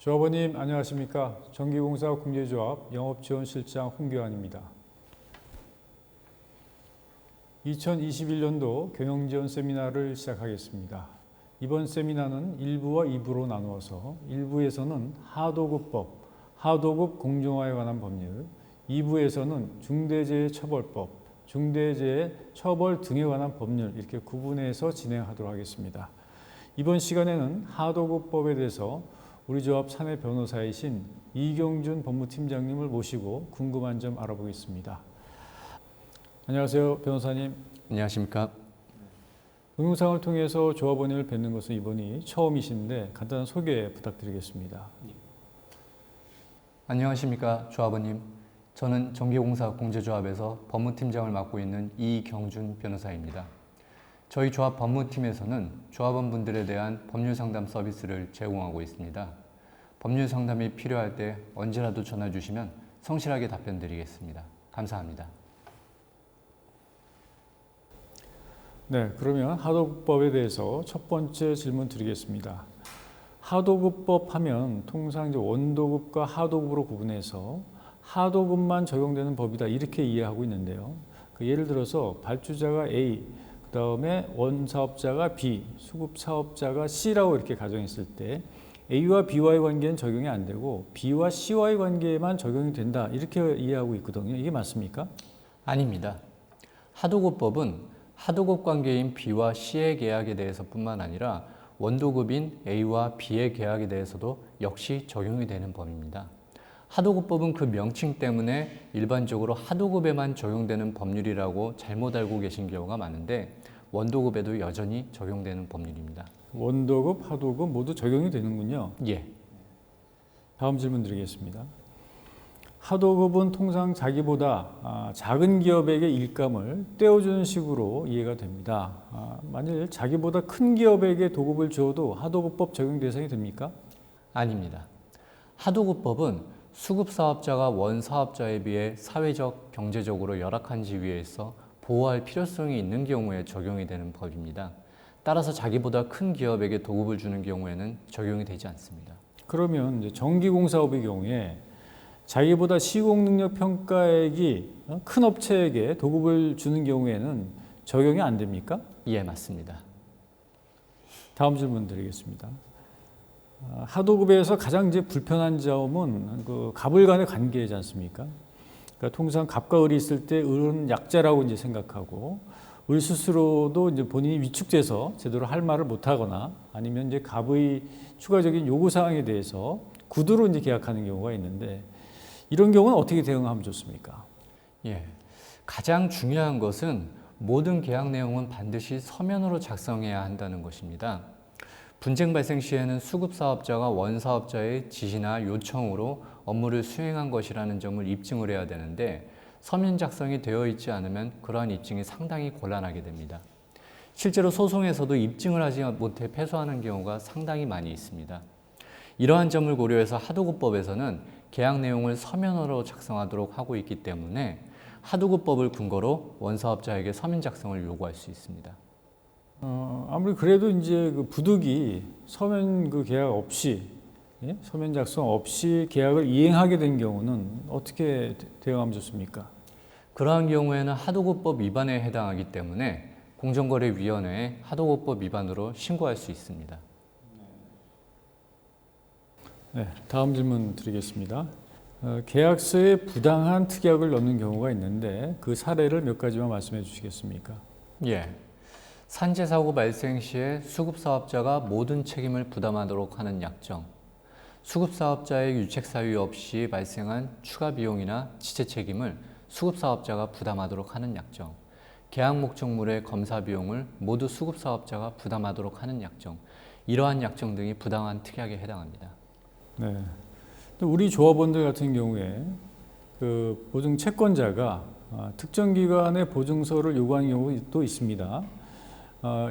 조합원님 안녕하십니까? 전기공사 공제조합 영업지원실장 홍교환입니다. 2021년도 경영지원 세미나를 시작하겠습니다. 이번 세미나는 1부와 2부로 나누어서 1부에서는 하도급법, 하도급 공정화에 관한 법률, 2부에서는 중대재해처벌법, 중대재해처벌 등에 관한 법률 이렇게 구분해서 진행하도록 하겠습니다. 이번 시간에는 하도급법에 대해서 우리 조합 사내 변호사이신 이경준 법무팀장님을 모시고 궁금한 점 알아보겠습니다. 안녕하세요, 변호사님. 안녕하십니까. 동영상을 통해서 조합원님을 뵙는 것은 이번이 처음이신데 간단한 소개 부탁드리겠습니다. 안녕하십니까, 조합원님. 저는 전기공사 공제조합에서 법무팀장을 맡고 있는 이경준 변호사입니다. 저희 조합 법무팀에서는 조합원분들에 대한 법률 상담 서비스를 제공하고 있습니다. 법률 상담이 필요할 때 언제라도 전화 주시면 성실하게 답변 드리겠습니다. 감사합니다. 네, 그러면 하도급법에 대해서 첫 번째 질문 드리겠습니다. 하도급법 하면 통상 이제 원도급과 하도급으로 구분해서 하도급만 적용되는 법이다 이렇게 이해하고 있는데요. 예를 들어서 발주자가 A, 그 다음에 원사업자가 B, 수급사업자가 C라고 이렇게 가정했을 때 A와 B와의 관계는 적용이 안 되고 B와 C와의 관계만 적용이 된다 이렇게 이해하고 있거든요. 이게 맞습니까? 아닙니다. 하도급법은 하도급 관계인 B와 C의 계약에 대해서뿐만 아니라 원도급인 A와 B의 계약에 대해서도 역시 적용이 되는 법입니다. 하도급법은 그 명칭 때문에 일반적으로 하도급에만 적용되는 법률이라고 잘못 알고 계신 경우가 많은데 원도급에도 여전히 적용되는 법률입니다. 원도급, 하도급 모두 적용이 되는군요. 예. 다음 질문 드리겠습니다. 하도급은 통상 자기보다 작은 기업에게 일감을 떼어주는 식으로 이해가 됩니다. 만일 자기보다 큰 기업에게 도급을 주어도 하도급법 적용 대상이 됩니까? 아닙니다. 하도급법은 수급사업자가 원사업자에 비해 사회적, 경제적으로 열악한 지위에 있어 보호할 필요성이 있는 경우에 적용이 되는 법입니다. 따라서 자기보다 큰 기업에게 도급을 주는 경우에는 적용이 되지 않습니다. 그러면 이제 전기공사업의 경우에 자기보다 시공능력 평가액이 큰 업체에게 도급을 주는 경우에는 적용이 안 됩니까? 예, 맞습니다. 다음 질문 드리겠습니다. 하도급에서 가장 이제 불편한 점은 그 갑을 간의 관계이지 않습니까? 그러니까 통상 갑과 을이 있을 때 을은 약자라고 이제 생각하고 을 스스로도 이제 본인이 위축돼서 제대로 할 말을 못 하거나 아니면 이제 갑의 추가적인 요구 사항에 대해서 구두로 이제 계약하는 경우가 있는데 이런 경우는 어떻게 대응하면 좋습니까? 예. 가장 중요한 것은 모든 계약 내용은 반드시 서면으로 작성해야 한다는 것입니다. 분쟁 발생 시에는 수급사업자가 원사업자의 지시나 요청으로 업무를 수행한 것이라는 점을 입증을 해야 되는데 서면 작성이 되어 있지 않으면 그러한 입증이 상당히 곤란하게 됩니다. 실제로 소송에서도 입증을 하지 못해 패소하는 경우가 상당히 많이 있습니다. 이러한 점을 고려해서 하도급법에서는 계약 내용을 서면으로 작성하도록 하고 있기 때문에 하도급법을 근거로 원사업자에게 서면 작성을 요구할 수 있습니다. 아무리 그래도 이제 그 부득이 서면 그 계약 없이 서면 작성 없이 계약을 이행하게 된 경우는 어떻게 대응하면 좋습니까? 그러한 경우에는 하도급법 위반에 해당하기 때문에 공정거래위원회에 하도급법 위반으로 신고할 수 있습니다. 네, 다음 질문 드리겠습니다. 계약서에 부당한 특약을 넣는 경우가 있는데 그 사례를 몇 가지만 말씀해 주시겠습니까? 예. 산재사고 발생 시에 수급사업자가 모든 책임을 부담하도록 하는 약정, 수급사업자의 유책 사유 없이 발생한 추가 비용이나 지체 책임을 수급사업자가 부담하도록 하는 약정, 계약 목적물의 검사 비용을 모두 수급사업자가 부담하도록 하는 약정, 이러한 약정 등이 부당한 특약에 해당합니다. 네. 우리 조합원들 같은 경우에 그 보증 채권자가 특정 기관의 보증서를 요구하는 경우도 있습니다.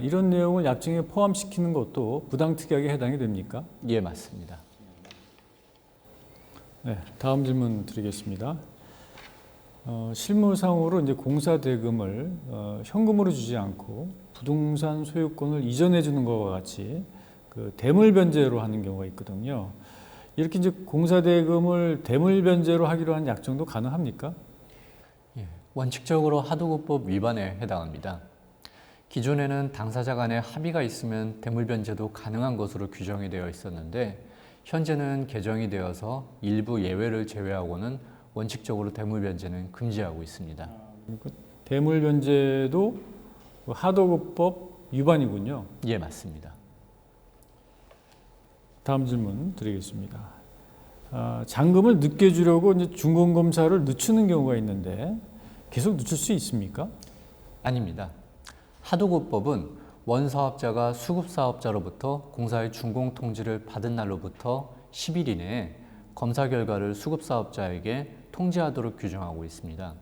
이런 내용을 약정에 포함시키는 것도 부당 특약에 해당이 됩니까? 예, 맞습니다. 네, 다음 질문 드리겠습니다. 실무상으로 이제 공사 대금을 현금으로 주지 않고 부동산 소유권을 이전해 주는 것과 같이 그 대물 변제로 하는 경우가 있거든요. 이렇게 이제 공사대금을 대물변제로 하기로 한 약정도 가능합니까? 예, 원칙적으로 하도급법 위반에 해당합니다. 기존에는 당사자 간에 합의가 있으면 대물변제도 가능한 것으로 규정이 되어 있었는데 현재는 개정이 되어서 일부 예외를 제외하고는 원칙적으로 대물변제는 금지하고 있습니다. 대물변제도 하도급법 위반이군요. 예, 맞습니다. 다음 질문 드리겠습니다. 잔금을 늦게 주려고 이제 준공검사를 늦추는 경우가 있는데 계속 늦출 수 있습니까? 아닙니다. 하도급법은 원사업자가 수급사업자로부터 공사의 준공 통지를 받은 날로부터 10일 이내에 검사 결과를 수급사업자에게 통지하도록 규정하고 있습니다.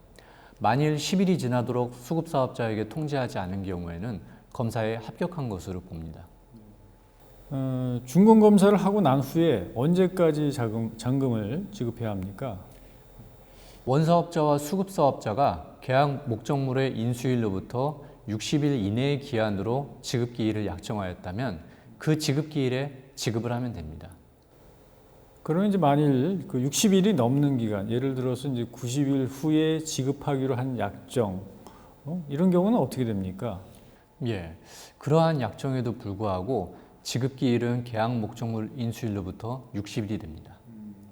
만일 10일이 지나도록 수급사업자에게 통지하지 않은 경우에는 검사에 합격한 것으로 봅니다. 준공검사를 하고 난 후에 언제까지 잔금을 지급해야 합니까? 원사업자와 수급사업자가 계약 목적물의 인수일로부터 60일 이내의 기한으로 지급기일을 약정하였다면 그 지급기일에 지급을 하면 됩니다. 그러면 이제 만일 그 60일이 넘는 기간, 예를 들어서 이제 90일 후에 지급하기로 한 약정, 이런 경우는 어떻게 됩니까? 예, 그러한 약정에도 불구하고 지급기일은 계약 목적물 인수일로부터 60일이 됩니다.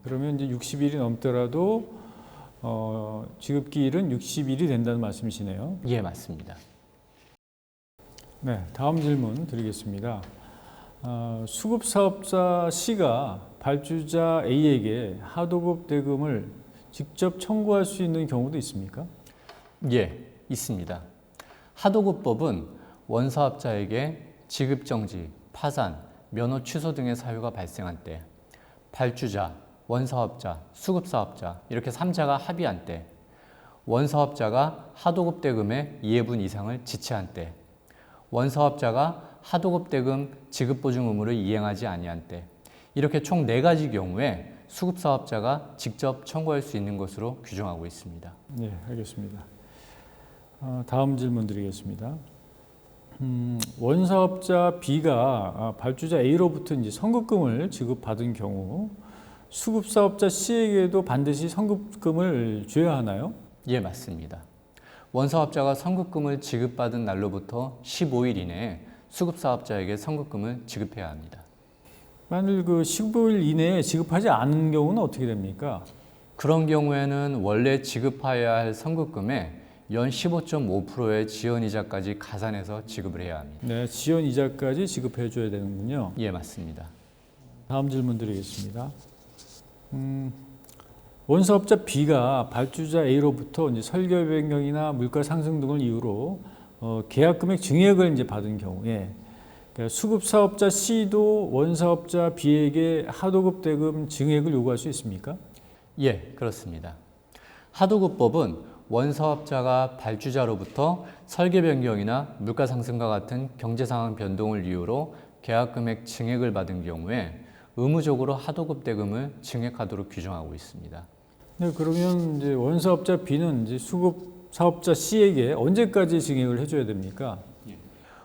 그러면 이제 60일이 넘더라도 지급기일은 60일이 된다는 말씀이시네요. 예, 맞습니다. 네, 다음 질문 드리겠습니다. 수급사업자 C가 발주자 A에게 하도급 대금을 직접 청구할 수 있는 경우도 있습니까? 예, 있습니다. 하도급법은 원사업자에게 지급정지, 파산, 면허 취소 등의 사유가 발생한 때, 발주자, 원사업자, 수급사업자 이렇게 3자가 합의한 때, 원사업자가 하도급 대금의 2회분 이상을 지체한 때, 원사업자가 하도급 대금 지급 보증 의무를 이행하지 아니한 때, 이렇게 총 4가지 경우에 수급사업자가 직접 청구할 수 있는 것으로 규정하고 있습니다. 네, 알겠습니다. 다음 질문 드리겠습니다. 원사업자 B가 발주자 A로부터 이제 선급금을 지급받은 경우 수급사업자 C에게도 반드시 선급금을 줘야 하나요? 예, 맞습니다. 원사업자가 선급금을 지급받은 날로부터 15일 이내에 수급사업자에게 선급금을 지급해야 합니다. 만일 그 15일 이내에 지급하지 않은 경우는 어떻게 됩니까? 그런 경우에는 원래 지급해야 할 선급금의 연 15.5%의 지연이자까지 가산해서 지급을 해야 합니다. 네, 지연 이자까지 지급해 줘야 되는군요. 예, 맞습니다. 다음 질문 드리겠습니다. 원사업자 B가 발주자 A로부터 이제 설계 변경이나 물가 상승 등을 이유로 계약 금액 증액을 이제 받은 경우에 그러니까 수급 사업자 C도 원사업자 B에게 하도급 대금 증액을 요구할 수 있습니까? 예, 그렇습니다. 하도급법은 원사업자가 발주자로부터 설계 변경이나 물가 상승과 같은 경제 상황 변동을 이유로 계약 금액 증액을 받은 경우에 의무적으로 하도급 대금을 증액하도록 규정하고 있습니다. 네, 그러면 이제 원사업자 B는 이제 수급 사업자 C에게 언제까지 증액을 해줘야 됩니까?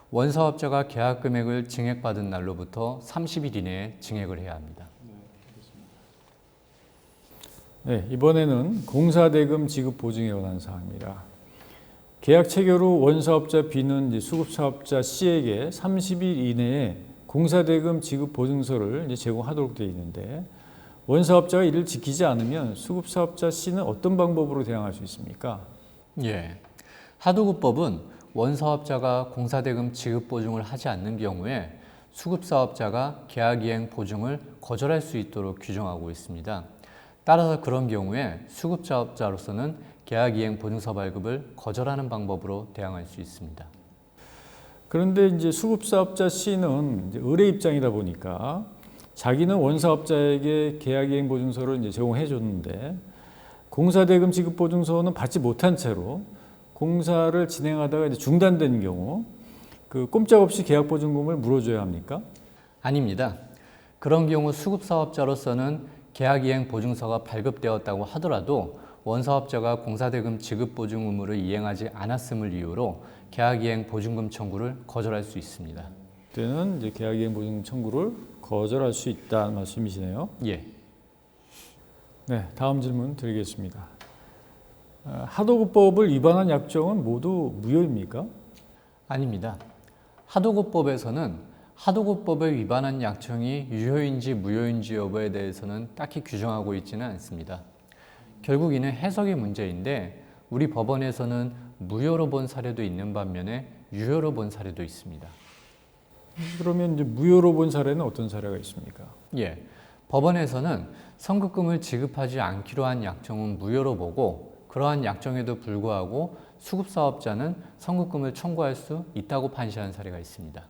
원사업자가 계약 금액을 증액받은 날로부터 30일 이내에 증액을 해야 합니다. 네, 이번에는 공사대금 지급 보증에 관한 사항입니다. 계약 체결 후 원사업자 B는 이제 수급사업자 C에게 30일 이내에 공사대금 지급 보증서를 이제 제공하도록 되어 있는데 원사업자가 이를 지키지 않으면 수급사업자 C는 어떤 방법으로 대항할 수 있습니까? 예, 하도급법은 원사업자가 공사대금 지급 보증을 하지 않는 경우에 수급사업자가 계약이행 보증을 거절할 수 있도록 규정하고 있습니다. 따라서 그런 경우에 수급사업자로서는 계약이행 보증서 발급을 거절하는 방법으로 대항할 수 있습니다. 그런데 이제 수급사업자 C는 이제 의뢰 입장이다 보니까 자기는 원사업자에게 계약이행 보증서를 이제 제공해 줬는데 공사대금 지급 보증서는 받지 못한 채로 공사를 진행하다가 이제 중단된 경우 그 꼼짝없이 계약 보증금을 물어줘야 합니까? 아닙니다. 그런 경우 수급사업자로서는 계약이행 보증서가 발급되었다고 하더라도 원사업자가 공사대금 지급 보증 의무를 이행하지 않았음을 이유로 계약이행 보증금 청구를 거절할 수 있습니다. 그때는 이제 계약이행 보증금 청구를 거절할 수 있다는 말씀이시네요. 예. 네, 다음 질문 드리겠습니다. 하도급법을 위반한 약정은 모두 무효입니까? 아닙니다. 하도급법에서는 하도급법에 위반한 약정이 유효인지 무효인지 여부에 대해서는 딱히 규정하고 있지는 않습니다. 결국 이는 해석의 문제인데 우리 법원에서는 무효로 본 사례도 있는 반면에 유효로 본 사례도 있습니다. 그러면 이제 무효로 본 사례는 어떤 사례가 있습니까? 예, 법원에서는 선급금을 지급하지 않기로 한 약정은 무효로 보고 그러한 약정에도 불구하고 수급사업자는 선급금을 청구할 수 있다고 판시한 사례가 있습니다.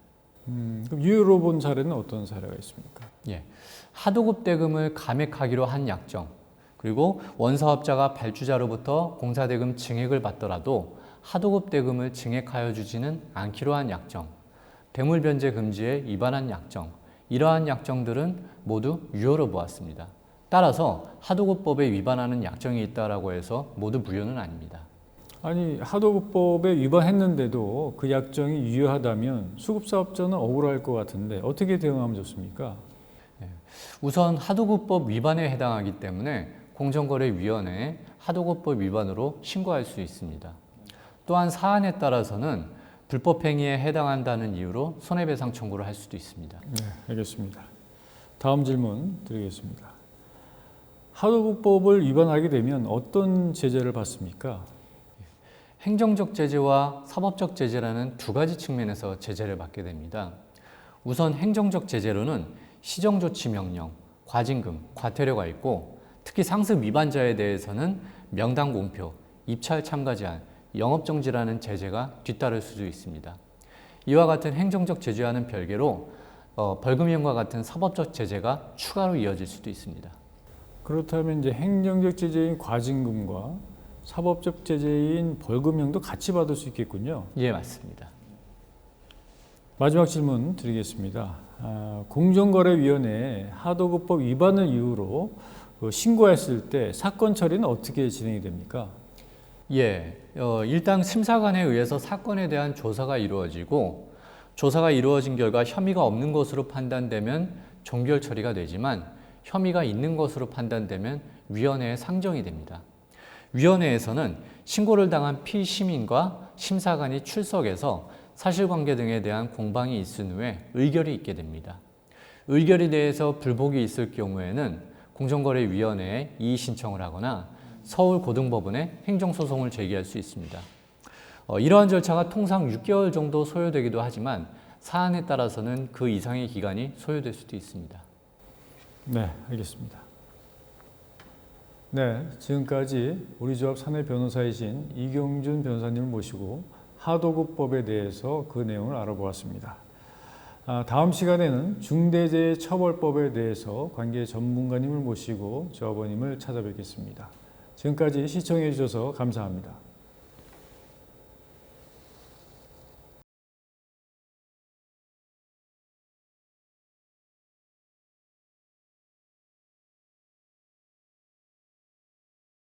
그럼 유효로 본 사례는 어떤 사례가 있습니까? 예, 하도급 대금을 감액하기로 한 약정, 그리고 원사업자가 발주자로부터 공사대금 증액을 받더라도 하도급 대금을 증액하여 주지는 않기로 한 약정, 대물변제 금지에 위반한 약정, 이러한 약정들은 모두 유효로 보았습니다. 따라서 하도급법에 위반하는 약정이 있다라고 해서 모두 무효는 아닙니다. 아니, 하도급법에 위반했는데도 그 약정이 유효하다면 수급사업자는 억울할 것 같은데 어떻게 대응하면 좋습니까? 우선 하도급법 위반에 해당하기 때문에 공정거래위원회에 하도급법 위반으로 신고할 수 있습니다. 또한 사안에 따라서는 불법행위에 해당한다는 이유로 손해배상 청구를 할 수도 있습니다. 네, 알겠습니다. 다음 질문 드리겠습니다. 하도급법을 위반하게 되면 어떤 제재를 받습니까? 행정적 제재와 사법적 제재라는 두 가지 측면에서 제재를 받게 됩니다. 우선 행정적 제재로는 시정조치명령, 과징금, 과태료가 있고 특히 상습 위반자에 대해서는 명당 공표, 입찰 참가 제한, 영업정지라는 제재가 뒤따를 수도 있습니다. 이와 같은 행정적 제재와는 별개로 벌금형과 같은 사법적 제재가 추가로 이어질 수도 있습니다. 그렇다면 이제 행정적 제재인 과징금과 사법적 제재인 벌금형도 같이 받을 수 있겠군요. 예, 맞습니다. 마지막 질문 드리겠습니다. 공정거래위원회에 하도급법 위반을 이유로 신고했을 때 사건 처리는 어떻게 진행이 됩니까? 예, 일단 심사관에 의해서 사건에 대한 조사가 이루어지고 조사가 이루어진 결과 혐의가 없는 것으로 판단되면 종결 처리가 되지만 혐의가 있는 것으로 판단되면 위원회에 상정이 됩니다. 위원회에서는 신고를 당한 피시민과 심사관이 출석해서 사실관계 등에 대한 공방이 있은 후에 의결이 있게 됩니다. 의결에 대해서 불복이 있을 경우에는 공정거래위원회에 이의 신청을 하거나 서울고등법원에 행정소송을 제기할 수 있습니다. 이러한 절차가 통상 6개월 정도 소요되기도 하지만 사안에 따라서는 그 이상의 기간이 소요될 수도 있습니다. 네, 알겠습니다. 네, 지금까지 우리 조합 사내 변호사이신 이경준 변호사님을 모시고 하도급법에 대해서 그 내용을 알아보았습니다. 다음 시간에는 중대재해처벌법에 대해서 관계 전문가님을 모시고 조합원님을 찾아뵙겠습니다. 지금까지 시청해 주셔서 감사합니다.